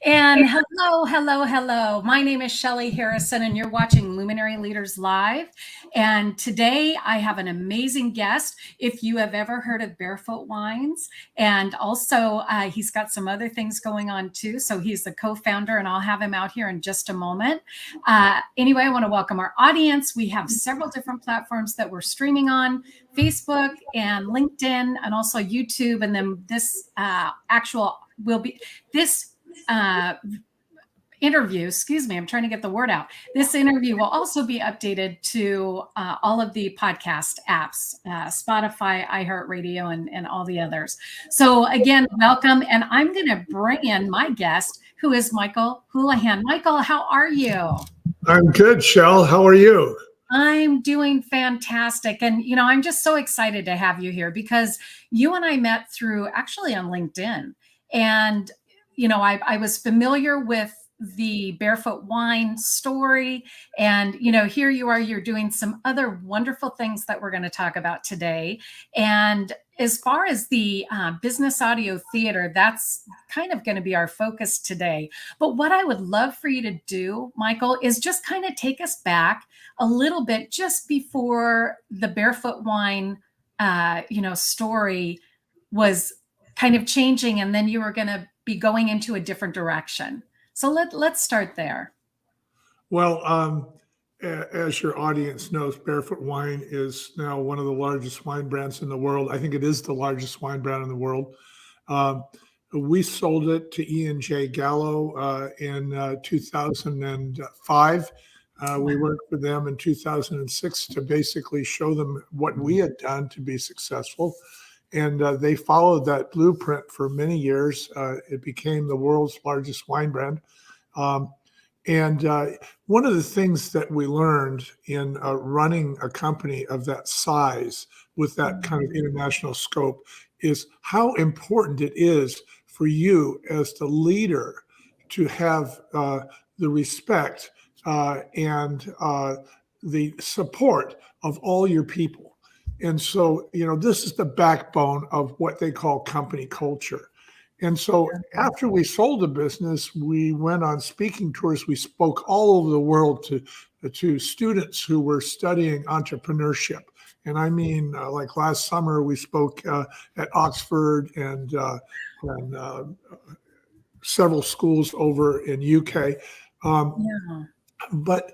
And hello. My name is Shelly Harrison, and you're watching Luminary Leaders Live. And today I have an amazing guest. If you have ever heard of Barefoot Wines, and also he's got some other things going on too. So he's the co-founder, and I'll have him out here in just a moment. Anyway, I want to welcome our audience. We have several different platforms that we're streaming on: Facebook and LinkedIn, and also YouTube. And then this interview, I'm trying to get the word out. This interview will also be updated to all of the podcast apps, Spotify, iHeartRadio, and all the others. So again, welcome. And I'm going to bring in my guest, who is Michael Houlihan. Michael, how are you? I'm good, Shell. How are you? I'm doing fantastic. And, I'm just so excited to have you here because you and I met actually on LinkedIn. And I was familiar with the Barefoot Wine story. And, here you are, you're doing some other wonderful things that we're going to talk about today. And as far as the business audio theater, that's kind of going to be our focus today. But what I would love for you to do, Michael, is just kind of take us back a little bit just before the Barefoot Wine, story was kind of changing, and then you were going to be going into a different direction. So let's start there. Well, as your audience knows, Barefoot Wine is now one of the largest wine brands in the world. I think it is the largest wine brand in the world. We sold it to E&J Gallo in 2005. We worked with them in 2006 to basically show them what we had done to be successful. And they followed that blueprint for many years. It became the world's largest wine brand. And one of the things that we learned in running a company of that size with that kind of international scope is how important it is for you as the leader to have the respect and the support of all your people. And so, this is the backbone of what they call company culture. And so after we sold the business, we went on speaking tours. We spoke all over the world to students who were studying entrepreneurship. And I mean, like last summer, we spoke at Oxford and several schools over in UK. But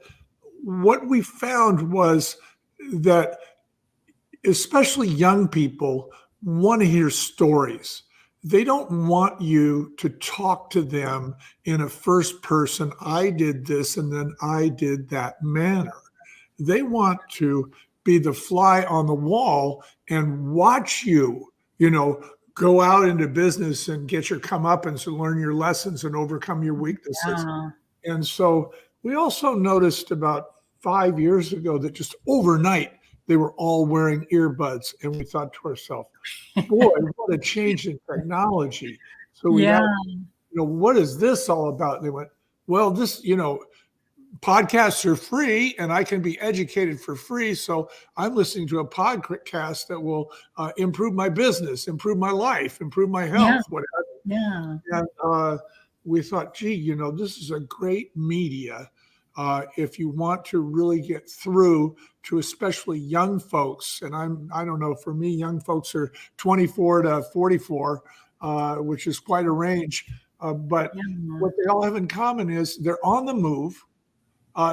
what we found was that especially young people want to hear stories. They don't want you to talk to them in a first person, I did this and then I did that manner. They want to be the fly on the wall and watch you, go out into business and get your comeuppance and learn your lessons and overcome your weaknesses. And so we also noticed about 5 years ago that just overnight, they were all wearing earbuds. And we thought to ourselves, boy, what a change in technology. So we asked, what is this all about? And they went, well, this, podcasts are free and I can be educated for free. So I'm listening to a podcast that will improve my business, improve my life, improve my health, whatever. And we thought, gee, this is a great media. If you want to really get through to especially young folks, and I don't know, for me, young folks are 24 to 44, which is quite a range. But what they all have in common is they're on the move.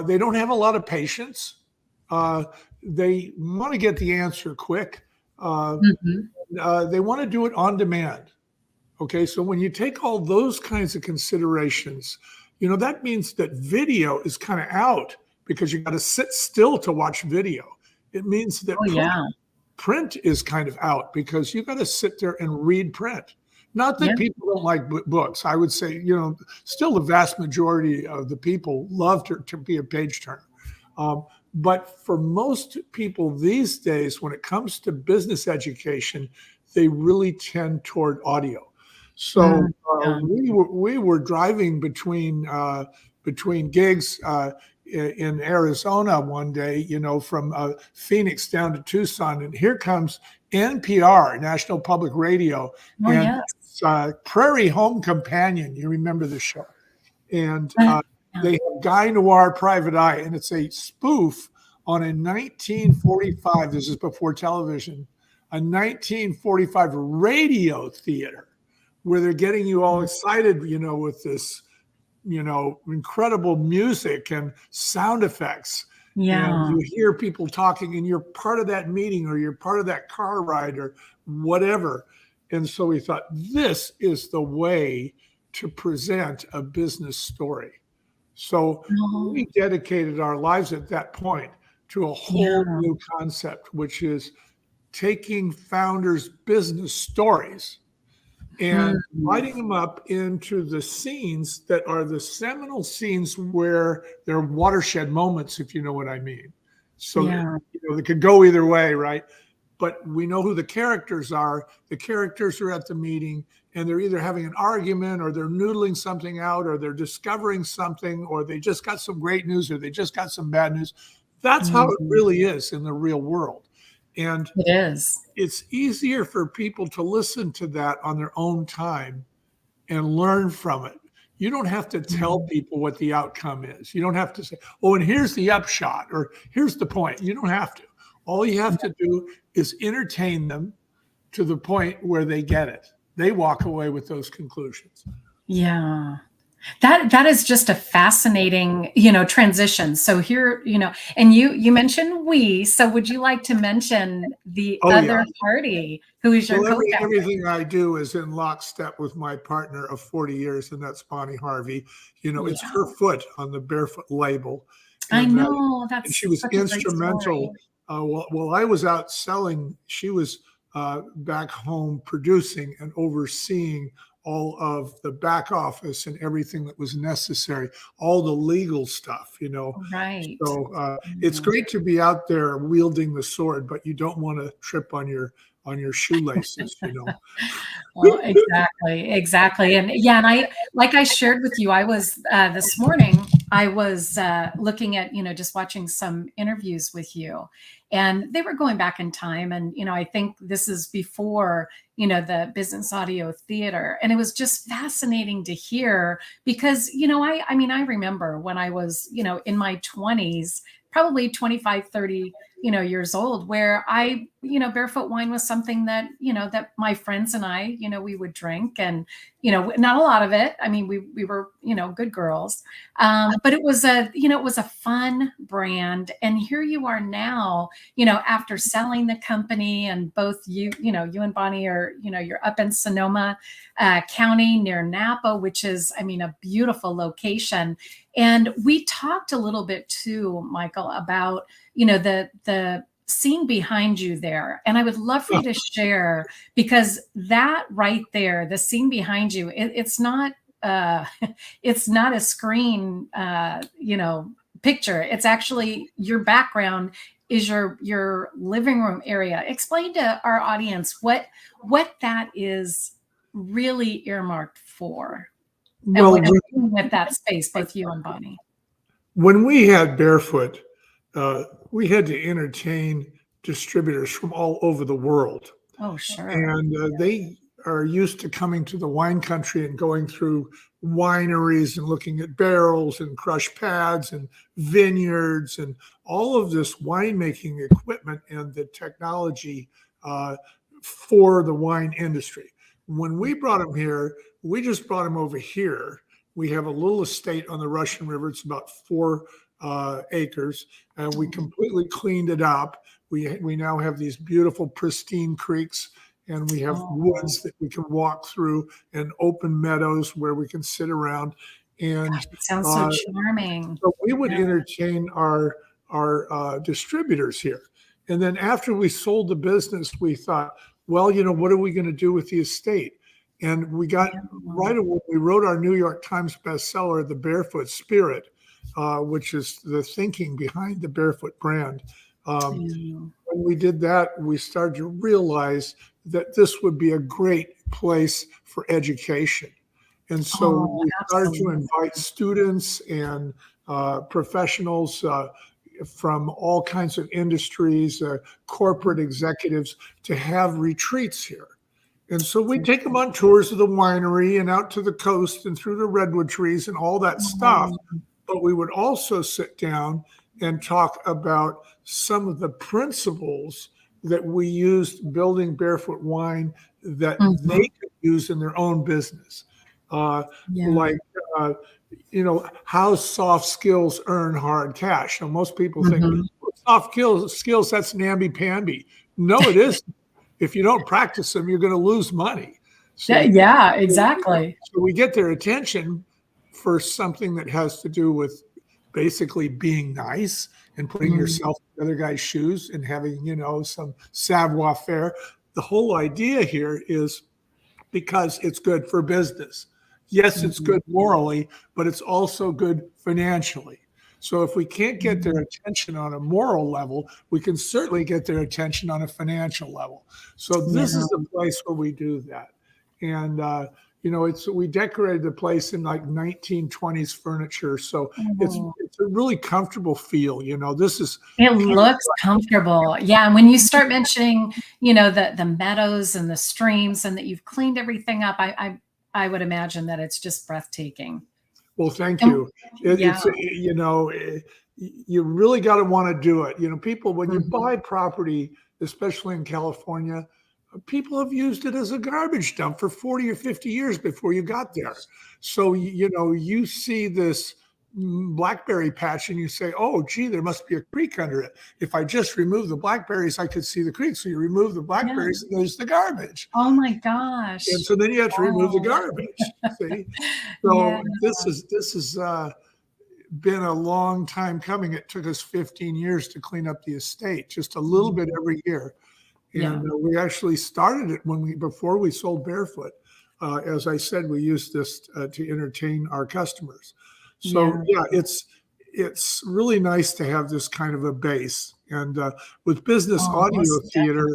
They don't have a lot of patience. They want to get the answer quick. They want to do it on demand. Okay, so when you take all those kinds of considerations, that means that video is kind of out because you got to sit still to watch video. It means that print is kind of out because you got to sit there and read print. Not that people don't like books. I would say, still the vast majority of the people love to be a page turner. But for most people these days, when it comes to business education, they really tend toward audio. So we were driving between gigs in Arizona one day, from Phoenix down to Tucson, and here comes NPR, National Public Radio, Prairie Home Companion. You remember the show? And Yeah. they have Guy Noir Private Eye, and it's a spoof on a 1945, this is before television, a 1945 radio theater where they're getting you all excited, with this, incredible music and sound effects. And Yeah. you hear people talking, and you're part of that meeting, or you're part of that car ride, or whatever. And so we thought, this is the way to present a business story. So Oh, we dedicated our lives at that point to a whole yeah. new concept, which is taking founders' business stories and Hmm. writing them up into the scenes that are the seminal scenes where they're watershed moments, if you know what I mean. So, Yeah. they could go either way, right? But we know who the characters are. The characters are at the meeting, and they're either having an argument, or they're noodling something out, or they're discovering something, or they just got some great news, or they just got some bad news. That's how it Mhm. really is in the real world. And It is. it's easier for people to listen to that on their own time and learn from it. You don't have to tell Mhm. people what the outcome is. You don't have to say, oh, and here's the upshot, or here's the point. You don't have to. All you have to do is entertain them to the point where they get it. They walk away with those conclusions. Yeah. That is just a fascinating, transition. So here, and you mentioned we. So would you like to mention the Oh, yeah. other party who is your Well, co-founder? everything I do is in lockstep with my partner of 40 years, and that's Bonnie Harvey. It's Yeah. her foot on the Barefoot label. I And know. and That's she was such a great instrumental. story. While I was out selling, she was back home producing and overseeing all of the back office and everything that was necessary, all the legal stuff. Right. So it's Mhm. great to be out there wielding the sword, but you don't want to trip on your shoelaces. Well, exactly, exactly. And yeah, and like I shared with you, I was this morning, I was looking at, just watching some interviews with you, and they were going back in time. And, I think this is before, the business audio theater. And it was just fascinating to hear because, I mean, I remember when I was, in my 20s, probably 25, 30 years old, where Barefoot Wine was something that, that my friends and I, we would drink, and, not a lot of it. I mean, we were, good girls. But it was a fun brand. And here you are now, after selling the company, and both you and Bonnie are, you're up in Sonoma County near Napa, which is, I mean, a beautiful location. And we talked a little bit too, Michael, about the scene behind you there, and I would love for you to share, because that right there, the scene behind you, it's not uh it's not a screen picture. It's actually your background is your living room area. Explain to our audience what that is really earmarked for, and Well, what you're doing with that space, both you and Bonnie. when we had Barefoot, we had to entertain distributors from all over the world. Oh, sure. And they are used to coming to the wine country and going through wineries and looking at barrels and crush pads and vineyards and all of this winemaking equipment and the technology uh, for the wine industry. When we brought them here, we just brought them over here. We have a little estate on the Russian River. It's about 4 acres, and we completely cleaned it up. We now have these beautiful, pristine creeks, and we have Oh, woods that we can walk through, and open meadows where we can sit around. And gosh, it sounds so uh, charming. so we would Yeah. entertain our distributors here. And then after we sold the business, we thought, well, what are we going to do with the estate? And we got right away. We wrote our New York Times bestseller, "The Barefoot Spirit," which is the thinking behind the Barefoot brand. Um, Yeah. when we did that, we started to realize that this would be a great place for education. And so Oh, we started to absolutely. invite students and professionals from all kinds of industries, corporate executives, to have retreats here. And so we take them on tours of the winery and out to the coast and through the redwood trees and all that stuff. But we would also sit down and talk about some of the principles that we used building Barefoot Wine that they could use in their own business. Like, how soft skills earn hard cash. Now, most people think soft skills, that's namby-pamby. No, it isn't. If you don't practice them, you're going to lose money. So, yeah, exactly. So we get their attention for something that has to do with basically being nice and putting yourself in the other guy's shoes and having, some savoir-faire. The whole idea here is because it's good for business. Yes, it's good morally, but it's also good financially. So if we can't get their attention on a moral level, we can certainly get their attention on a financial level. So this is the place where we do that. And, we decorated the place in like 1920s furniture. So it's a really comfortable feel. It looks comfortable. Yeah. And when you start mentioning, the meadows and the streams and that you've cleaned everything up, I would imagine that it's just breathtaking. Well, thank you. You really got to want to do it. People, when you buy property, especially in California, people have used it as a garbage dump for 40 or 50 years before you got there. So, you see this blackberry patch and you say, oh, gee, there must be a creek under it. If I just remove the blackberries, I could see the creek. So you remove the blackberries and there's the garbage. Oh my gosh. And so then you have to remove the garbage. See? So this has been a long time coming. It took us 15 years to clean up the estate, just a little bit every year. And we actually started it before we sold Barefoot. As I said, we used this to entertain our customers. So it's really nice to have this kind of a base. And with business audio theater,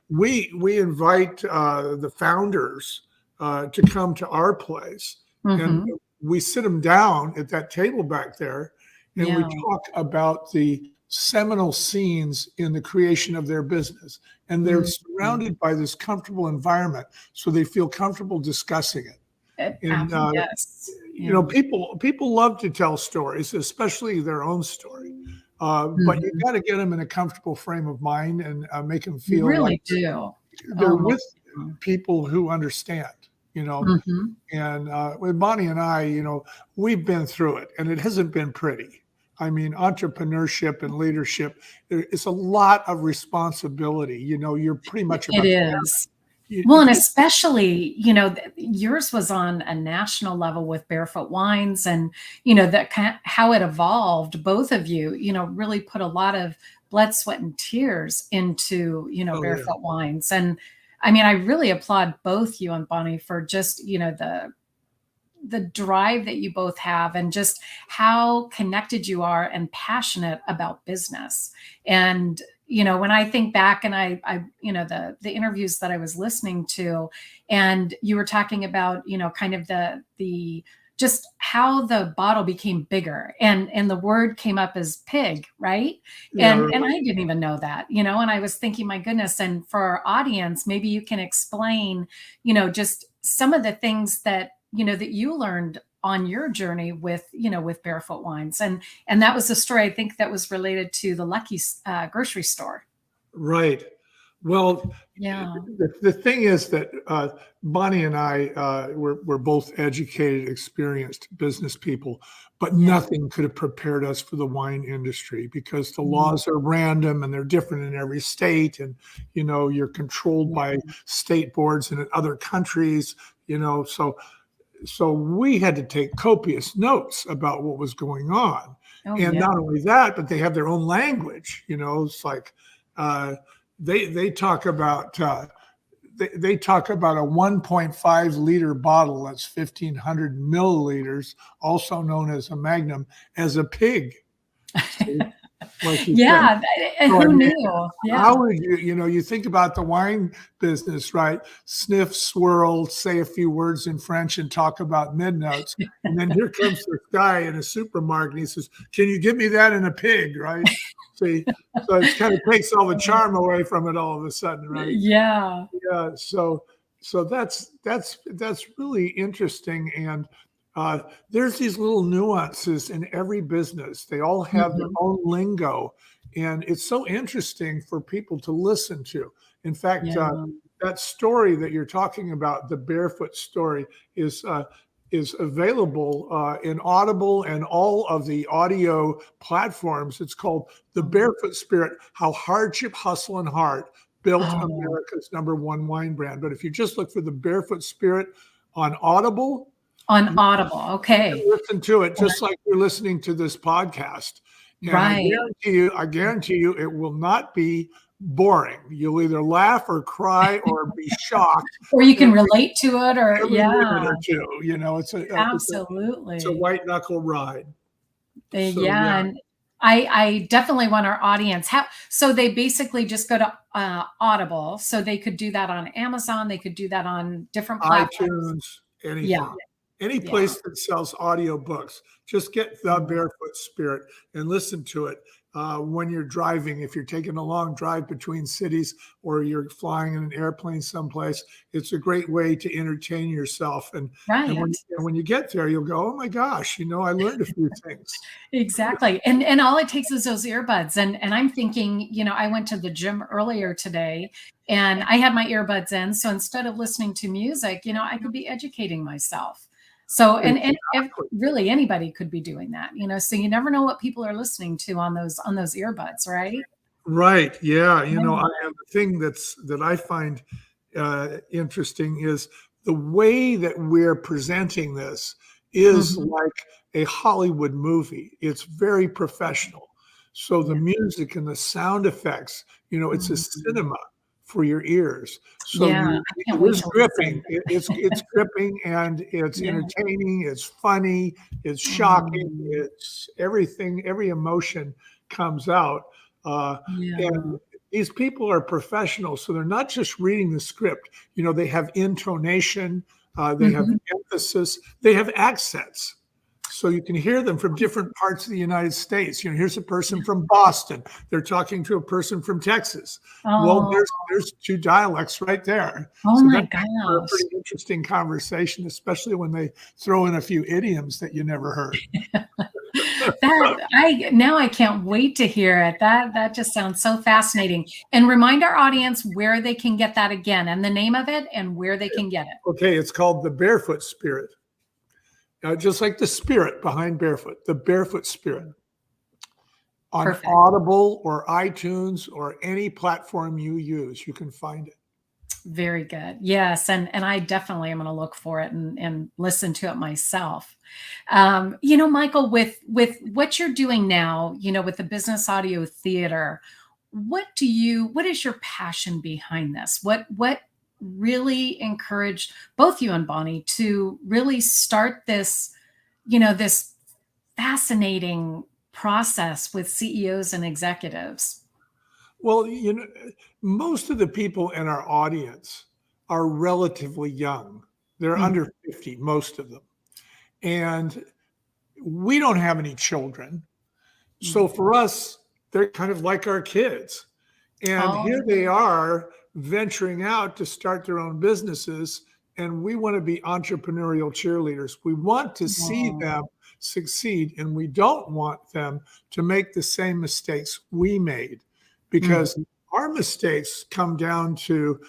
we invite the founders to come to our place, and we sit them down at that table back there, and we talk about the seminal scenes in the creation of their business. And they're surrounded by this comfortable environment, so they feel comfortable discussing it. And, people love to tell stories, especially their own story. But you got to get them in a comfortable frame of mind and make them feel they're with people who understand. And with Bonnie and I, we've been through it, and it hasn't been pretty. I mean, entrepreneurship and leadership, it's a lot of responsibility. You're pretty much about it is. Well, and especially, yours was on a national level with Barefoot Wines, and, how it evolved. Both of you, really put a lot of blood, sweat, and tears into, Barefoot Wines. And I mean, I really applaud both you and Bonnie for just, the drive that you both have, and just how connected you are and passionate about business. And, when I think back and I the interviews that I was listening to, and you were talking about, kind of the just how the bottle became bigger, and the word came up as pig, right? And I didn't even know that, and I was thinking, my goodness. And for our audience, maybe you can explain, just some of the things that, that you learned on your journey with, with Barefoot Wines. And that was a story, I think, that was related to the Lucky grocery store. Right. Well, the thing is that Bonnie and I were both educated, experienced business people, but nothing could have prepared us for the wine industry, because the laws are random and they're different in every state. And, you're controlled by state boards and in other countries, So we had to take copious notes about what was going on. Not only that, but they have their own language. It's like they talk about they talk about a 1.5 liter bottle that's 1,500 milliliters, also known as a magnum, as a pig. Like and who knew? How would you think about the wine business, right? Sniff, swirl, say a few words in French and talk about mid notes. And then here comes this guy in a supermarket and he says, can you give me that in a pig, right? See, so it kind of takes all the charm away from it all of a sudden, right? Yeah. So So that's really interesting. And there's these little nuances in every business. They all have their Mhm. own lingo, and it's so interesting for people to listen to. In fact, Yeah. that story that you're talking about, the barefoot story, is available in Audible and all of the audio platforms. It's called The Barefoot Spirit: How Hardship, Hustle, and Heart Built Oh, America's #1 wine brand. But if you just look for The Barefoot Spirit on Audible, on you Audible. you can Okay. listen to it just like you're listening to this podcast. And Right. I guarantee you, it will not be boring. You'll either laugh or cry or be shocked Or you can every, relate to it, or every yeah, minute or two. You know, it's a absolutely. white knuckle ride. So Yeah, yeah, and I definitely want our audience. How so they basically just go to Audible, so they could do that on Amazon. They could do that on different platforms. iTunes, Yeah, anything. Any yeah. place that sells audiobooks, just get The Barefoot Spirit and listen to it when you're driving. If you're taking a long drive between cities or you're flying in an airplane someplace, it's a great way to entertain yourself. Right. And when you get there, you'll go, "Oh my gosh, you know, I learned a few things." Exactly. And all it takes is those earbuds. And I'm thinking, I went to the gym earlier today and I had my earbuds in. So instead of listening to music, I could be educating myself. So and if Exactly. really anybody could be doing that, so you never know what people are listening to on those earbuds, right? Right. Yeah. You know, Yeah. and the thing that I find interesting is the way that we're presenting this is Mhm. like a Hollywood movie. It's very professional. So the Yeah. music and the sound effects, it's a Mhm. cinema for your ears. So Yeah. I can't it wait is to listen. gripping. It's gripping and it's Yeah. entertaining. It's funny. It's shocking. Mm. It's everything. Every emotion comes out. And Yeah. these people are professionals, so they're not just reading the script. They have intonation, they have Mhm. emphasis, they have accents. So you can hear them from different parts of the United States. Here's a person from Boston. They're talking to a person from Texas. Well, Oh, there's two dialects right there. oh So that my makes for a gosh. pretty interesting conversation, especially when they throw in a few idioms that you never heard. Now I can't wait to hear it. That just sounds so fascinating. And remind our audience where they can get that again and the name of it and where they can get it. Okay, it's called The Barefoot Spirit. Just like the spirit behind Barefoot, The Barefoot Spirit. On Perfect. Audible or iTunes or any platform you use, you can find it. Very good. Yes, and I definitely am going to look for it and listen to it myself. Michael, with what you're doing now, with the business audio theater, what is your passion behind this? What really encouraged both you and Bonnie to really start this fascinating process with CEOs and executives? Well, most of the people in our audience are relatively young. They're Mm, under 50, most of them. And we don't have any children. So mm. for us, they're kind of like our kids. And Oh, here they are venturing out to start their own businesses. And we want to be entrepreneurial cheerleaders. We want to see oh, them succeed, and we don't want them to make the same mistakes we made, because mhm, our mistakes come down to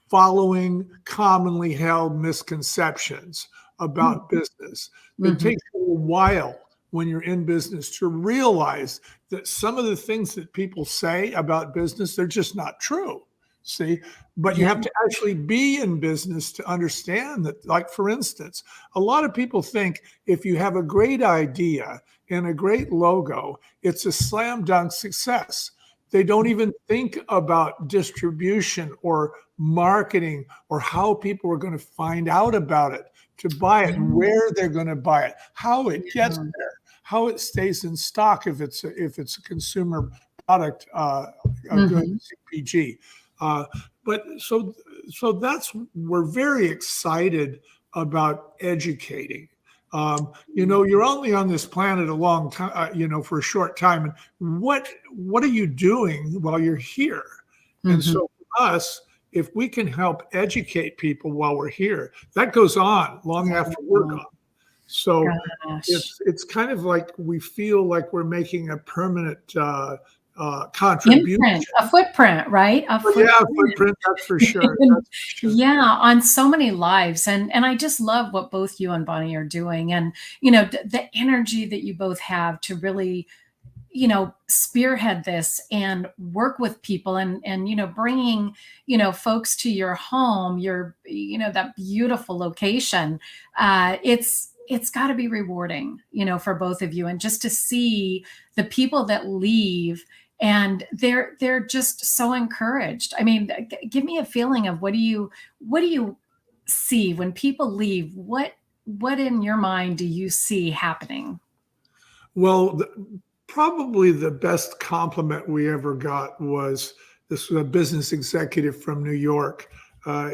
following commonly held misconceptions mm, about business. It mhm. takes a little while when you're in business to realize that some of the things that people say about business, they're just not true. See, but you Yeah. have to actually be in business to understand that. Like, for instance, a lot of people think if you have a great idea and a great logo, it's a slam dunk success. They don't even think about distribution or marketing or how people are going to find out about it, to buy it, Yeah. where they're going to buy it, how it gets Yeah. there, how it stays in stock if it's a consumer product, a good Mhm. CPG. Uh, but that's, we're very excited about educating. You're only on this planet a long time, for a short time. And what are you doing while you're here? And Mhm. so for us, if we can help educate people while we're here, that goes on long after we're gone. So Gosh. it's kind of like we feel like we're making a permanent contribution. Imprint, a footprint, right? A Yeah, footprint. footprint, that's for sure. That's for sure. Yeah, on so many lives. And I just love what both you and Bonnie are doing. And, you know, the energy that you both have to really, you know, spearhead this and work with people and, you know, bringing, you know, folks to your home, your, you know, that beautiful location. It's got to be rewarding, you know, for both of you. And just to see the people that leave and they're just so encouraged. I mean, give me a feeling of what do you see when people leave? What in your mind do you see happening? Well, probably the best compliment we ever got was this was a business executive from New York.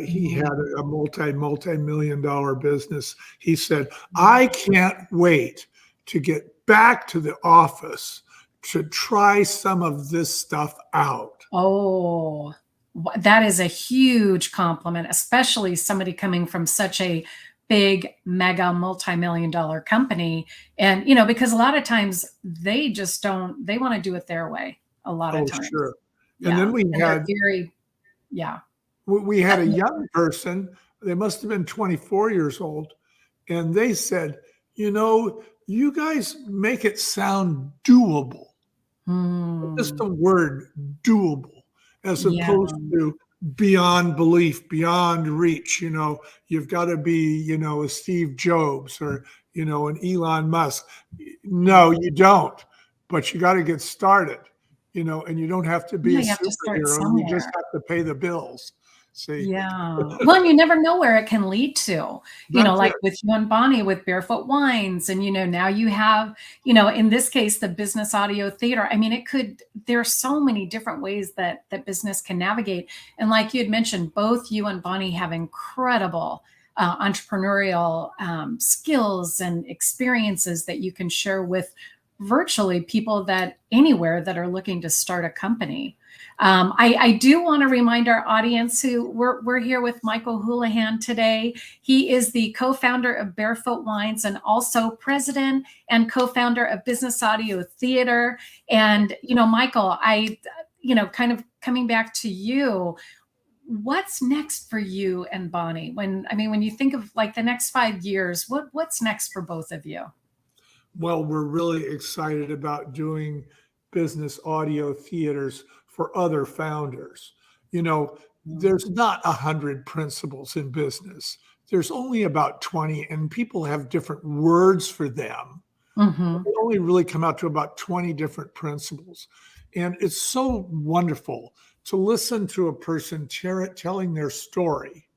He had a multi-million dollar business. He said, I can't wait to get back to the office to try some of this stuff out. Oh, that is a huge compliment, especially somebody coming from such a big, mega, multi-million dollar company. And, you know, because a lot of times they just don't, they want to do it their way a lot of Oh, times. sure. And Yeah. then And they're very, yeah. we had a young person, they must have been 24 years old, and they said, you know, you guys make it sound doable. Just the word doable, as Yeah. opposed to beyond belief, beyond reach. You know, you've got to be, you know, a Steve Jobs or, you know, an Elon Musk. No, you don't. But you got to get started, you know, and you don't have to be Yeah, a you have to start superhero. You just somewhere. have to pay the bills. See, Yeah. Well, and you never know where it can lead to, you know, that's like it. with you and Bonnie with Barefoot Wines. And, you know, now you have, you know, in this case, the business audio theater. I mean, there are so many different ways that business can navigate. And like you had mentioned, both you and Bonnie have incredible entrepreneurial skills and experiences that you can share with virtually people that anywhere that are looking to start a company. I do want to remind our audience who we're here with Michael Houlihan today. He is the co-founder of Barefoot Wines and also president and co-founder of Business Audio Theater. And, you know, Michael, you know, kind of coming back to you, what's next for you and Bonnie? When you think of like the next 5 years, what's next for both of you? Well, we're really excited about doing business audio theaters for other founders. You know, there's not 100 principles in business. There's only about 20, and people have different words for them. Mm-hmm. They only really come out to about 20 different principles. And it's so wonderful to listen to a person telling their story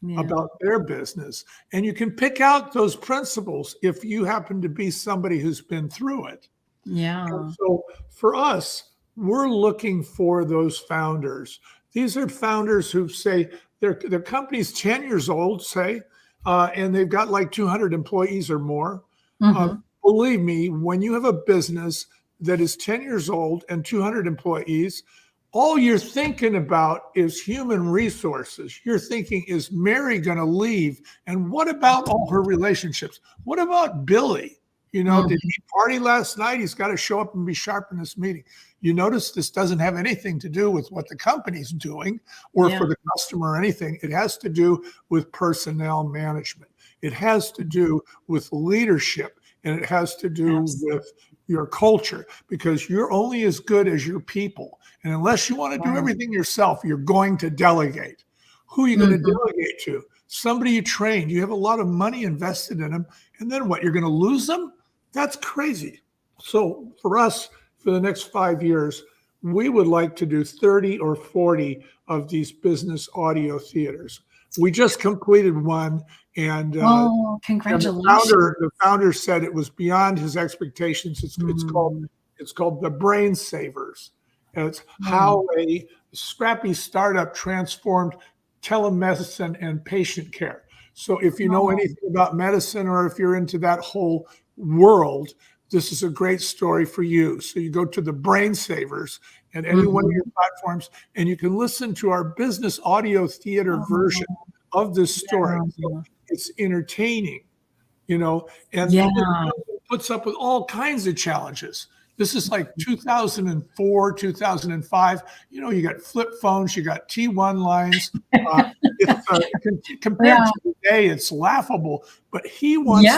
Yeah. about their business. And you can pick out those principles if you happen to be somebody who's been through it. Yeah. And so for us, we're looking for those founders. These are founders who say their company's 10 years old, say, and they've got like 200 employees or more. Mm-hmm. Believe me, when you have a business that is 10 years old and 200 employees, all you're thinking about is human resources. You're thinking, is Mary going to leave? And what about all her relationships? What about Billy? You know, did he party last night? He's got to show up and be sharp in this meeting. You notice this doesn't have anything to do with what the company's doing or for the customer or anything. It has to do with personnel management. It has to do with leadership, and it has to do with your culture, because you're only as good as your people. And unless you want to do everything yourself, you're going to delegate. Who are you going to delegate to? Somebody you trained. You have a lot of money invested in them. And then what? You're going to lose them? That's crazy. So for us, for the next 5 years, we would like to do 30 or 40 of these business audio theaters. We just completed one, and congratulations. the founder said it was beyond his expectations. It's called the Brain Savers. And it's how a scrappy startup transformed telemedicine and patient care. So if you know anything about medicine, or if you're into that whole world, this is a great story for you. So you go to the Brain Savers and any one of your platforms, and you can listen to our business audio theater version of this story. So it's entertaining, and it puts up with all kinds of challenges. This is like 2004, 2005. You got flip phones, you got T1 lines. Compared to today, it's laughable. But he wants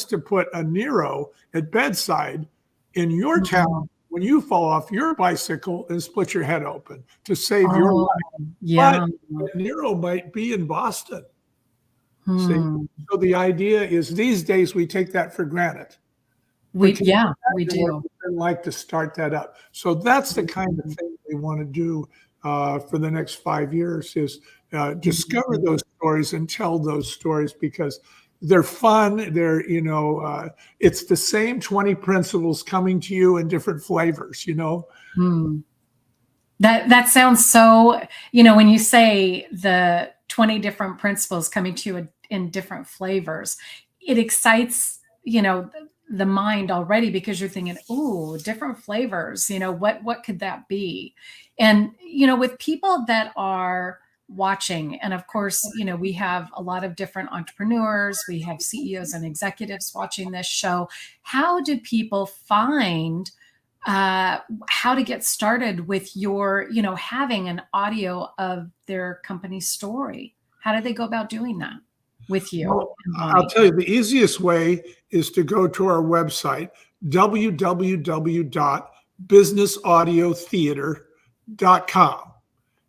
to put a Nero at bedside in your town when you fall off your bicycle and split your head open to save your life. But Nero might be in Boston. See? So the idea is these days we take that for granted. We do. Like to start that up. So that's the kind of thing we want to do for the next 5 years is discover those stories and tell those stories because they're fun. They're, it's the same 20 principles coming to you in different flavors, That sounds so, when you say the 20 different principles coming to you in different flavors, it excites, the mind already because you're thinking, oh, different flavors, what could that be? And, with people that are watching, and of course, we have a lot of different entrepreneurs, we have CEOs and executives watching this show. How do people find how to get started with your, having an audio of their company story? How do they go about doing that with you? Well, I'll tell you, the easiest way is to go to our website, www.businessaudiotheater.com.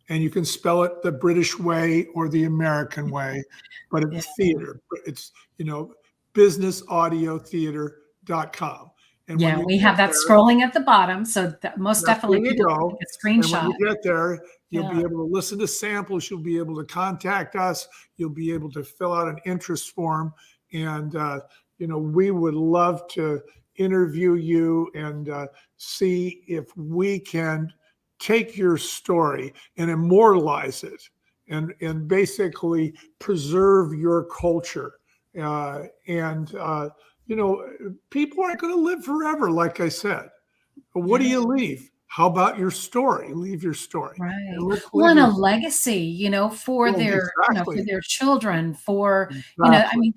And you can spell it the British way or the American way, but it's theater. It's, businessaudiotheater.com. And we have that scrolling at the bottom. So most definitely people take a screenshot. And when you get there, you'll be able to listen to samples. You'll be able to contact us. You'll be able to fill out an interest form. And, we would love to interview you and see if we can take your story and immortalize it and basically preserve your culture. People aren't going to live forever, like I said. But what do you leave? How about your story? Leave your story. Right. And a legacy, for their, for their children,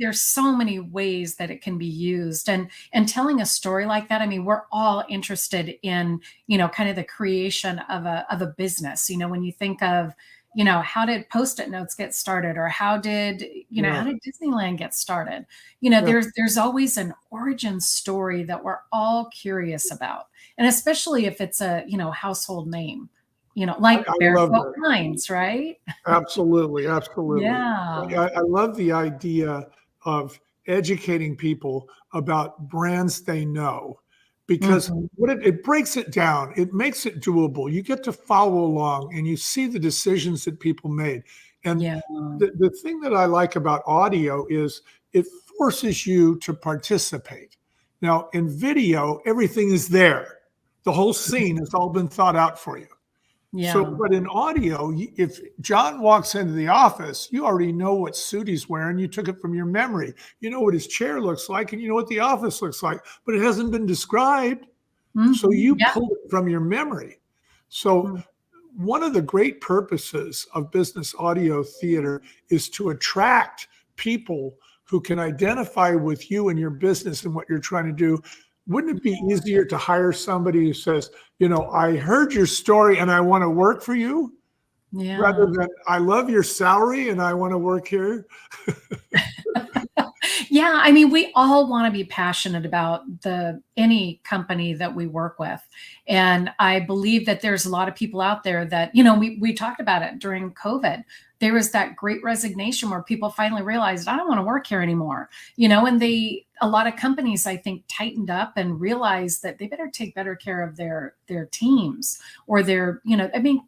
there's so many ways that it can be used. And telling a story like that, we're all interested in, kind of the creation of a business. When you think of, how did Post-it notes get started, or how did Disneyland get started? There's always an origin story that we're all curious about. And especially if it's a, household name, like Barefoot Wines, right? Absolutely. Yeah. I love the idea of educating people about brands they know. Because what it breaks it down, it makes it doable. You get to follow along and you see the decisions that people made. And the thing that I like about audio is it forces you to participate. Now, in video, everything is there. The whole scene has all been thought out for you. So, but in audio, if John walks into the office, you already know what suit he's wearing. You took it from your memory. You know what his chair looks like, and you know what the office looks like, but it hasn't been described. So you pulled it from your memory. So one of the great purposes of business audio theater is to attract people who can identify with you and your business and what you're trying to do. Wouldn't it be easier to hire somebody who says, I heard your story and I want to work for you, rather than I love your salary and I want to work here? We all want to be passionate about any company that we work with. And I believe that there's a lot of people out there that, we talked about it during COVID. There was that great resignation where people finally realized, I don't want to work here anymore, and a lot of companies, I think, tightened up and realized that they better take better care of their teams or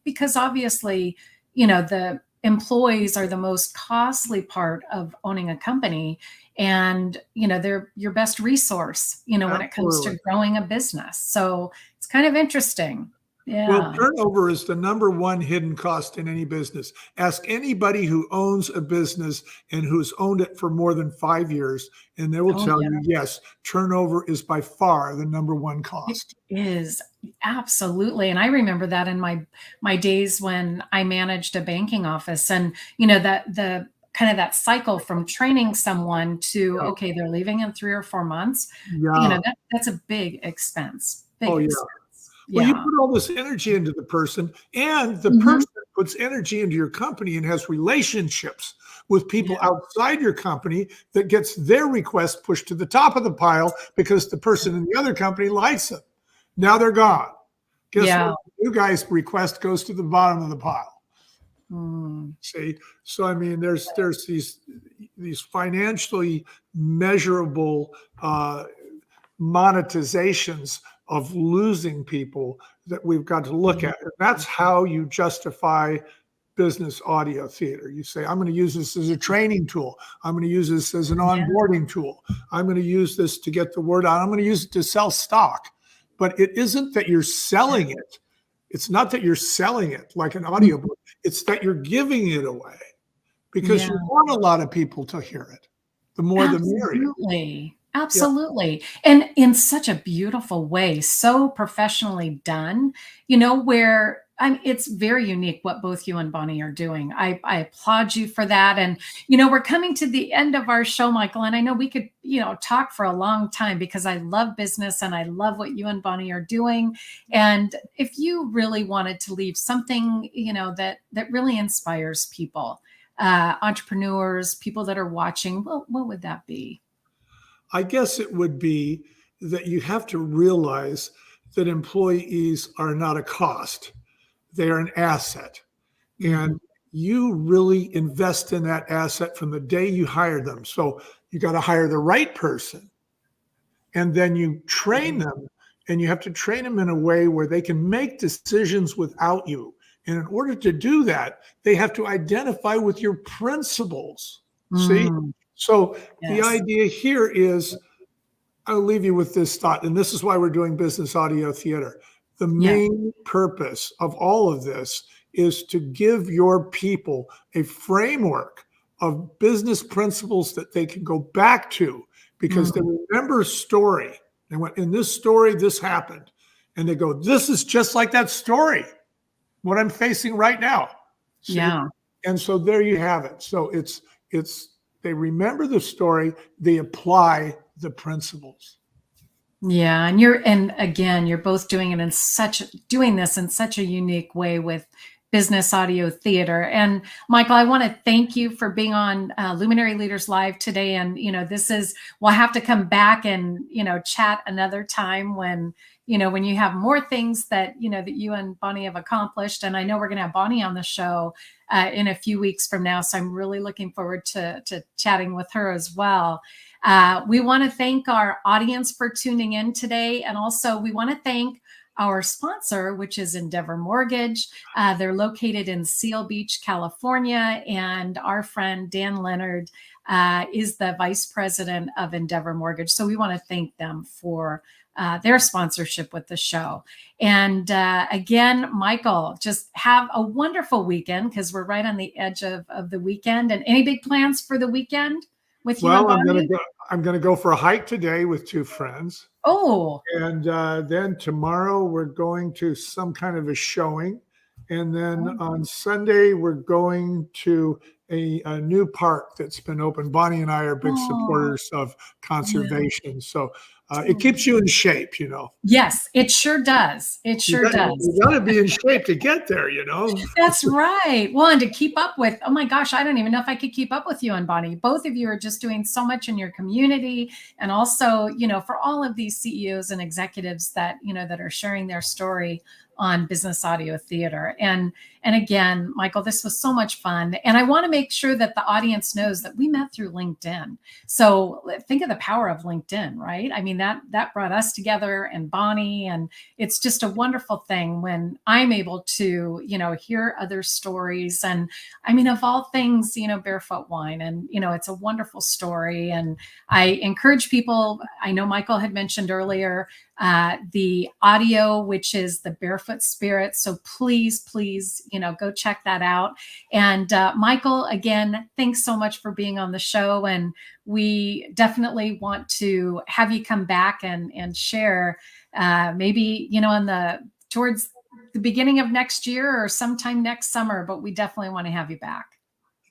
because obviously, the employees are the most costly part of owning a company. And, they're your best resource, when it comes to growing a business. So it's kind of interesting. Well, Yeah. turnover is the number one hidden cost in any business. Ask anybody who owns a business and who's owned it for more than 5 years, and they will Oh, tell yeah. you, yes, turnover is by far the number one It cost. is absolutely, and I remember that in my days when I managed a banking office, and that the kind of that cycle from training someone to, Yeah. okay, they're leaving in 3 or 4 months. Yeah. That's a big expense. Oh, Big yeah. expense. Well, you Yeah. put all this energy into the person, and the Mhm. person puts energy into your company and has relationships with people Yeah. outside your company that gets their request pushed to the top of the pile because the person in the other company likes them. Now they're gone. Guess Yeah. what? The new guy's request goes to the bottom of the pile. Mm. See, so I mean, there's these financially measurable monetizations of losing people that we've got to look Mhm. at. And that's how you justify business audio theater. You say, I'm going to use this as a training tool. I'm going to use this as an Yeah. onboarding tool. I'm going to use this to get the word out. I'm going to use it to sell stock. But it isn't that you're selling it. It's not that you're selling it like an audiobook. It's that you're giving it away because Yeah. you want a lot of people to hear it. The more the merrier. Absolutely. Yeah. Absolutely. And in such a beautiful way, so professionally done, where it's very unique what both you and Bonnie are doing. I applaud you for that. And, we're coming to the end of our show, Michael. And I know we could, talk for a long time because I love business and I love what you and Bonnie are doing. And if you really wanted to leave something, that really inspires people, entrepreneurs, people that are watching, well, what would that be? I guess it would be that you have to realize that employees are not a cost, they are an asset. Mhm. And you really invest in that asset from the day you hire them. So you got to hire the right person, and then you train them, and you have to train them in a way where they can make decisions without you. And in order to do that, they have to identify with your principles. See? Mm, So the yes. idea here is, I'll leave you with this thought, and this is why we're doing business audio theater. The Yeah. main purpose of all of this is to give your people a framework of business principles that they can go back to because they Mm, remember a story. They went, in this story, this happened. And they go, this is just like that story, what I'm facing right now. See? yeah. And so there you have it. So it's they remember the story, they apply the principles. Yeah. And again, you're both doing this in such a unique way with business audio theater. And Michael, I want to thank you for being on Luminary Leaders Live today. And, we'll have to come back and, chat another time when you have more things that, that you and Bonnie have accomplished. And I know we're going to have Bonnie on the show in a few weeks from now. So I'm really looking forward to chatting with her as well. We want to thank our audience for tuning in today. And also, we want to thank our sponsor, which is Endeavor Mortgage. They're located in Seal Beach, California. And our friend Dan Leonard is the vice president of Endeavor Mortgage. So we want to thank them for their sponsorship with the show. And again, Michael, just have a wonderful weekend because we're right on the edge of the weekend. And any big plans for the weekend with you and Well, Bonnie? I'm gonna go for a hike today with two friends, Oh, and then tomorrow we're going to some kind of a showing, and then on Sunday we're going to a new park that's been open. Bonnie and I are big oh, supporters of yeah. conservation, so it keeps you in shape. Yes, it sure does. It sure You does. got to be in shape to get there. That's right. Well, and to keep up with, oh my gosh, I don't even know if I could keep up with you and Bonnie. Both of you are just doing so much in your community. And also, for all of these CEOs and executives that, that are sharing their story on business audio theater. And again, Michael, this was so much fun. And I want to make sure that the audience knows that we met through LinkedIn. So think of the power of LinkedIn, right? I mean, that brought us together and Bonnie, and it's just a wonderful thing when I'm able to, hear other stories. And I mean, of all things, Barefoot Wine, and, it's a wonderful story. And I encourage people, I know Michael had mentioned earlier, the audio, which is the Barefoot Barefoot Spirit. So please, please, go check that out. And Michael, again, thanks so much for being on the show. And we definitely want to have you come back and share maybe, towards the beginning of next year or sometime next summer, but we definitely want to have you back.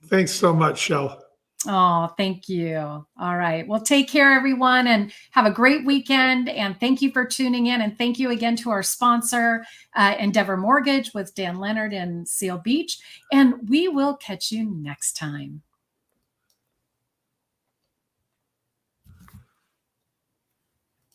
Thanks so much, Shell. Oh, thank you. All right. Well, take care, everyone, and have a great weekend. And thank you for tuning in. And thank you again to our sponsor, Endeavor Mortgage with Dan Leonard in Seal Beach. And we will catch you next time.